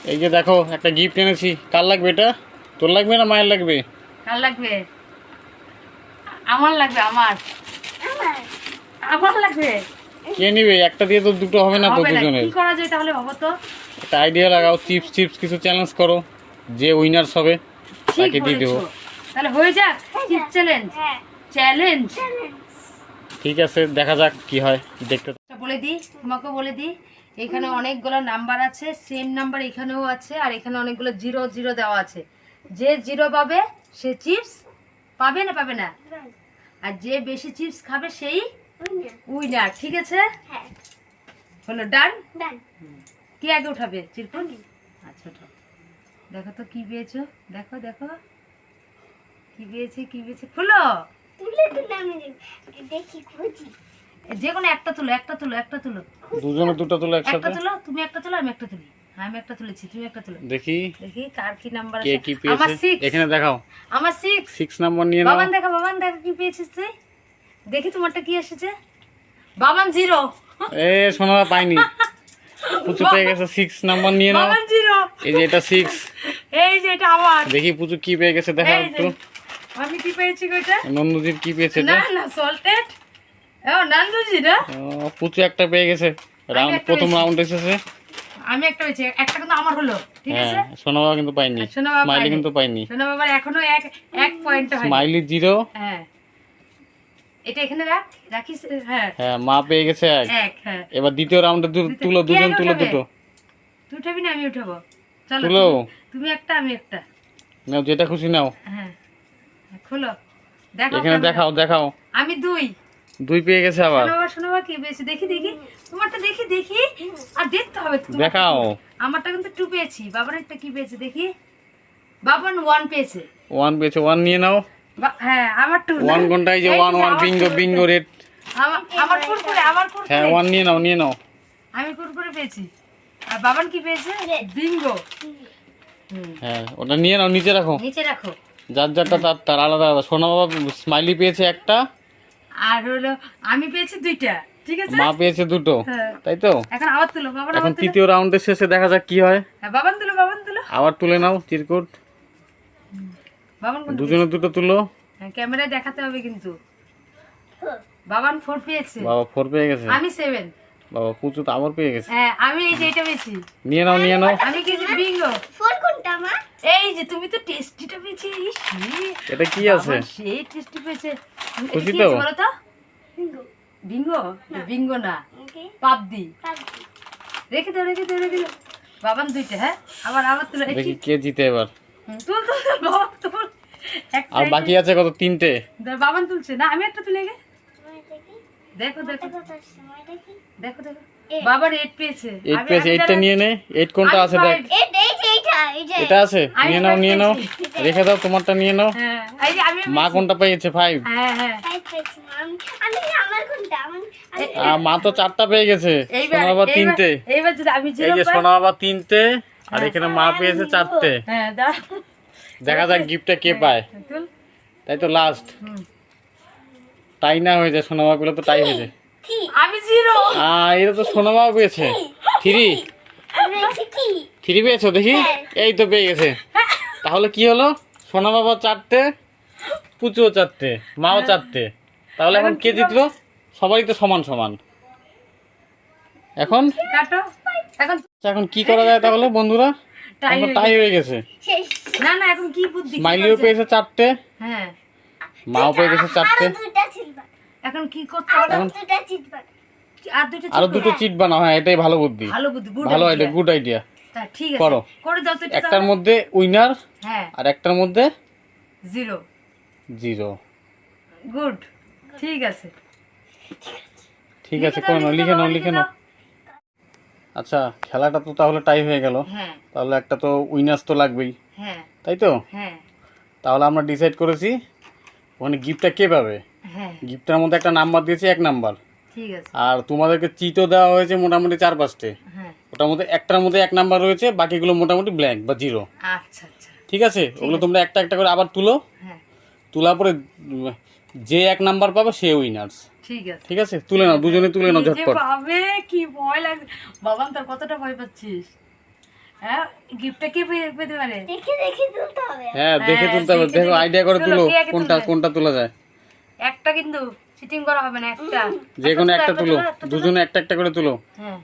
এই যে দেখো একটা গিফট এনেছি। কার লাগবে এটা? তোর লাগবে না মায়ের লাগবে? কার লাগবে? আমার লাগবে। আমার আমার লাগবে। কে নিবে? একটা দিয়ে তো দুটো হবে না তো হবে না, দুজনের। কি করা যায় তাহলে ভাবো তো। একটা আইডিয়া লাগাও, চিপস চিপস কিছু চ্যালেঞ্জ করো, যে উইনার্স হবে ঠিক তাকে দিয়ে দেবো। বলেছো, তাহলে হয়ে যাক চিপ চ্যালেঞ্জ। চ্যালেঞ্জ ঠিক আছে, দেখা যাক কি হয়, দেখতে। বলে দিই, তোমাকে বলে দিই, এখানে অনেকগুলো নাম্বার আছে, সেম নাম্বার এখানেও আছে, আর এখানে অনেকগুলো জিরো জিরো দেওয়া আছে। যে জিরো পাবে সে চিপস পাবে না, পাবে না, আর যে বেশি চিপস খাবে সেই উইনার। ঠিক আছে, হলো ডান। কি আগে উঠাবে? চিরকুট। আচ্ছা উঠাও। দেখো তো কি পেয়েছো, দেখো দেখো কি পেয়েছে, কি পেয়েছে, খুলো। যে কোনো একটা তুলো, একটা তুলো, একটা তুলো। দুজনে দুটো তুলো একটা একসাথে। তুলো, তুমি একটা তুলো, আমি একটা তুলি। হ্যাঁ, আমি একটা তুলেছি, তুমি একটা তুলো। দেখি দেখি কার কি নাম্বার কে আছে। কি আমার পেয়েছে। 6। এখানে দেখাও। আমার 6। 6 নাম্বার নিয়ে নাও। বাবান দেখা, বাবান দেখা কি পেয়েছিস তুই। দেখি তোমারটা কি এসেছে। বাবান 0। এ শোনা পাইনি। পুচু পেয়ে গেছে 6 নাম্বার নিয়ে নাও। বাবান 0। এই যে এটা 6। এই যে এটা আমার। দেখি পুচু কি পেয়ে গেছে, দেখাও এই যে, একটু। আমি কি পেয়েছি কইটা? নন্দুজির কি পেয়েছে না এটা? না, সল্টেড। ও নান্দুজি না। পুচু একটা পেয়ে গেছে। রাউন্ড একটা প্রথম পেয়েছি। রাউন্ড এসেছে। আমি একটা পেয়েছি, একটা কিন্তু আমার হলো। ঠিক আছে, হ্যাঁ, সোনা বাবা কিন্তু পাইনি। শোনো বাবা, স্মাইলি কিন্তু পাইনি। শোনো বাবা, এখনো এক এক পয়েন্ট হয়। স্মাইলি 0। হ্যাঁ, এটা এখানে রাখ, রাখিস। হ্যাঁ হ্যাঁ, মা পেয়ে গেছে 1। এক। হ্যাঁ, এবার দ্বিতীয় রাউন্ডে তুলো, কে দুজন আগে তুলো উঠাবে? দুটো। তুই উঠাবি না আমি উঠাবো। চলো তুলো। তুমি একটা, আমি একটা। নাও, যেটা খুশি নাও। হ্যাঁ, খোলো, দেখো এখানে দেখাও, দেখাও। আমি 2। 2 পেয়ে গেছে আবার। শোনো বাবা, শোনো বাবা, কি পেয়েছি দেখি, দেখি তোমারটা, দেখি দেখি। আর দেখতে হবে তো তোমারটা দেখাও। কি। আমারটা কিন্তু 2 পেয়েছি, বাবার একটা কি পেয়েছে দেখি। বাবান 1 পেয়েছে। 1 পেয়েছে, 1 নিয়ে নাও। হ্যাঁ, আমার 2। 1 ঘন্টা, এই যে 1 1 বিঙ্গো বিঙ্গো রেড। আমার কুরকুরে, আমার কুরকুরে। হ্যাঁ, 1 নিয়ে নাও, নিয়ে নাও। আমি কুরকুরে পেয়েছি। আর বাবান কি পেয়েছে? বিঙ্গো। হ্যাঁ, ওটা নিয়ে নাও, নিচে রাখো। নিচে রাখো। যার যারটা তার তার আলাদা আলাদা। সোনা বাবা স্মাইলি পেয়েছে একটা, আর হলো আমি পেয়েছি 2টা। ঠিক আছে, মা পেয়েছে 2টো। হ্যাঁ। তাই তো? এখন আবার তুলো, বাবান এখন আবার তুলো। তৃতীয় রাউন্ডের শেষে দেখা যাক কি হয়। হ্যাঁ, বাবান তুলো, বাবান তুলো। আবার তুলে নাও চিরকুট। বাবান কোনটা দুজনে দুটো তুলো। পেয়েছে? হ্যাঁ, ক্যামেরায় দেখাতে হবে কিন্তু। বাবান 4 পেয়েছে। বাবা 4 পেয়ে গেছে। আমি 7। বাবা পুচু তো আবার পেয়ে গেছে। হ্যাঁ, আমি এই যে এটা পেয়েছি। নিয়ে নাও, নিয়ে নাও। আমি কি বিঙ্গো। এই যে তুমি তো টেস্টিটা পেয়েছিস। এটা কি আছে? সেই টেস্টি পেয়েছে। এটা খুশি কি তো? আছে বলো তো? বিঙ্গো। বিঙ্গো না, পাবদি। রেখে দাও, রেখে দাও, রেখে দাও। বাবান 2টা। হ্যাঁ, আবার আবার তুলো। দেখি কে জিতে এবার। তুল তুল তুল, বাবা তুল। এক আর side বাকি এ। আছে কত? 3টে। বাবান তুলছে না, আমি একটা তুলে গে। দেখো দেখো দেখো দেখো, বাবা 8 পেয়েছে। 8 পেয়েছে, 8টা নিয়ে নে। 8 কোনটা আছে দেখ। এটা আছে, নিয়ে নাও, নিয়ে নাও। রেখে দাও, তোমারটা নিয়ে নাও। হ্যাঁ, এই যে আমি মা কোনটা পেয়েছে? 5। হ্যাঁ হ্যাঁ, আর মা তো 4টা পেয়ে গেছে। সোনা বাবা 3টে। এইবার যদি আমি এই জিরো যে পাই। সোনা বাবা 3টে, আর এখানে মা পেয়েছে 4টে। হ্যাঁ, দাও। দেখা যাক গিফটটা কে পায়। তুল। তাই তো লাস্ট হুম। টাই না হয়ে যায়। সোনা বাবা গুলো তো টাই হয়েছে। আমি 0। এটা তো সোনা বাবা পেয়েছে 3। 3 পেয়েছো দেখি। এই তো পেয়ে গেছে। তাহলে কি হলো? সোনা বাবা 4টে, পুচুও 4টে, মাও 4টে। তাহলে এখন কে জিতলো? সবাই তো সমান সমান। এখন কাটো। এখন এখন কি করা যায় তাহলে বন্ধুরা? টাই এখন হয়ে টাই হয়ে গেছে। না না, এখন কি বুদ্ধি? কি স্মাইলিও করছে? পেয়েছে 4টে, হ্যাঁ, মাও পেয়ে গেছে 4টে। এখন কি করতে হবে? এখন আর 2টা আরো 2টো চিট বানাও। হ্যাঁ, এটাই ভালো বুদ্ধি, ভালো বুদ্ধি, গুড ভালো আইডিয়া, গুড আইডিয়া। ঠিক আছে, করো। করে দাও তো এটা একটার তাহলে। মধ্যে উইনার হ্যাঁ, আর একটার মধ্যে 0। 0। গুড, ঠিক আছে। ঠিক আছে, করে নাও, লিখে নাও, লিখে নাও। আচ্ছা, খেলাটা তো তাহলে টাই হয়ে গেল। হ্যাঁ তাহলে একটা তো উইনার্স তো লাগবেই, হ্যাঁ তাই তো? হ্যাঁ তাহলে আমরা ডিসাইড করেছি ওখানে গিফটটা কে পাবে। হ্যাঁ, গিফটের মধ্যে একটা নাম্বার দিয়েছি, 1 নাম্বার। ঠিক আছে। আর তোমাদেরকে চিটও দেওয়া হয়েছে মোটামুটি 4-5টে। হ্যাঁ, ওটার মধ্যে একটার মধ্যে 1 নাম্বার রয়েছে, বাকিগুলো মোটামুটি ব্ল্যাঙ্ক বা 0। আচ্ছা আচ্ছা, ঠিক আছে, ওগুলো তোমরা একটা একটা করে আবার তুলো। হ্যাঁ তোলার পরে যে 1 নাম্বার পাবে সে উইনার্স। ঠিক আছে। ঠিক আছে, তুলে নাও, দুজনে তুলে নাও কি যে ঝটপট। পাবে, কি ভয় লাগে। বাবান, তোর কতটা ভয় পাচ্ছিস? হ্যাঁ গিফটটা কি পেতে পারে? হ্যাঁ দেখে তুলতে হবে, দেখো আইডিয়া করে তুলো কোনটা কোনটা তোলা যায়। একটা কিন্তু চিটিং করা হবে না, একটা যে কোনো একটা তুলো, দুজনে একটা একটা করে তুলো। হ্যাঁ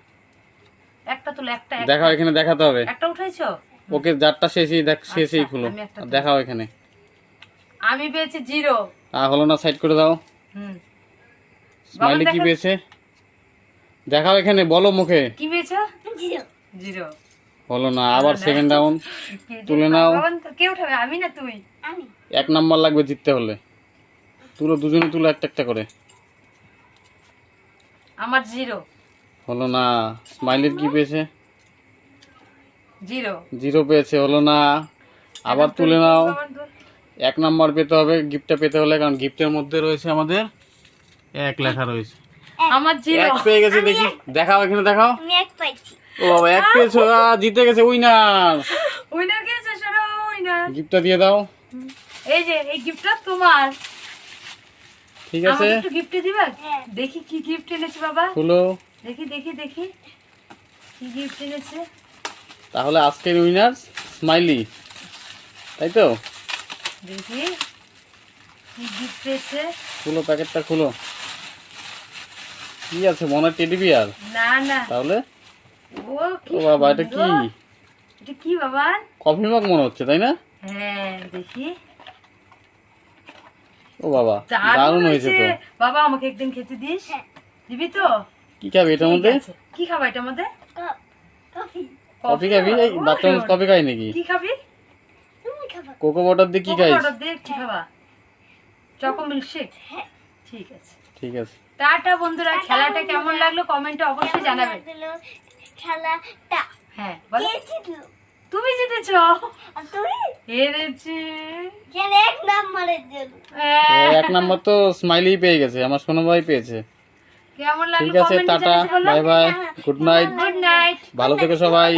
একটা তুলো, একটা দেখাও, এখানে দেখাতে হবে। একটা উঠাইছো? ওকে যারটা শেষই দেখ, শেষই আচ্ছা, খুলো, আমি একটা তুলি। দেখাও এখানে। আমি পেয়েছি 0। হলো না, সাইড করে দাও। স্মাইলি কি দেখা- পেয়েছে দেখাও এখানে, বলো মুখে। কি পেয়েছো? 0। হলো না, আবার সেকেন্ড রাউন্ড তুলে নাও। কে উঠাবে, আমি না তুই? 1 নাম্বার লাগবে জিততে হলে। তুলো, দুজনে তুলো একটা একটা করে। আমার 0। হলো না, স্মাইলির কি পেয়েছে? 0। 0 পেয়েছে, হলো না। আবার তুলে নাও। 1 নাম্বার পেতে হবে গিফটটা পেতে হলে, কারণ গিফটের মধ্যে রয়েছে আমাদের 1 লেখা রয়েছে। আমার 0। 1 পেয়ে গেছে, দেখি দেখাও এখানে দেখাও। ও বাবা 1 পেয়েছো, জিতে গেছে, উইনার। উইনার কে আছে? শোনো উইনার। গিফটটা দিয়ে দাও। এই যে এই গিফটটা তোমার। ঠিক আছে, আমাকে একটু গিফট দিবা? দেখি কি গিফট এনেছে বাবা। খুলো। দেখি দেখি দেখি কি গিফট এনেছে। তাহলে আজকের উইনার স্মাইলি, তাই তো? দেখি কি গিফট পেয়েছে। খুলো, প্যাকেটটা খুলো। কি আছে, মনে হয় টেডি বিয়ার? না না, তাহলে ও কি ও বাবা, এটা কি? সুন্দর। এটা কি বাবা? কফি মগ মনে হচ্ছে, তাই না? হ্যাঁ দেখি, ও বাবা, দারুণ হয়েছে তো। বাবা আমাকে একদিন খেতে দিস, দিবি তো? কি খাবি এটার মধ্যে? ঠিক আছে। কি খাবা এটার মধ্যে? কফি খাবি? এই ও, বাচ্চা মানুষ কফি খাই নাকি? কি খাবি? কোকো বাটার দিয়ে কি কোকো খাইস? পাউডার দিয়ে কি খাবা? Choco milkshake? ঠিক আছে। ঠিক আছে। টাটা বন্ধুরা, খেলাটা কেমন লাগলো কমেন্টে অবশ্যই জানাবেন। খেলাটা হ্যাঁ বলো। কে জিতলো? তুমি জিতেছ। আর তুই? হেরেছি। কেন 1 নাম্বারের জন্য? হ্যাঁ। 1 নাম্বার তো স্মাইলি পেয়ে গেছে, আমার সোনা ভাই পেয়েছে। কেমন লাগলো ঠিক আছে, কমেন্টে টাটা, জানাতে বলো। Bye bye, good night, good night. ভালো থেকো সবাই।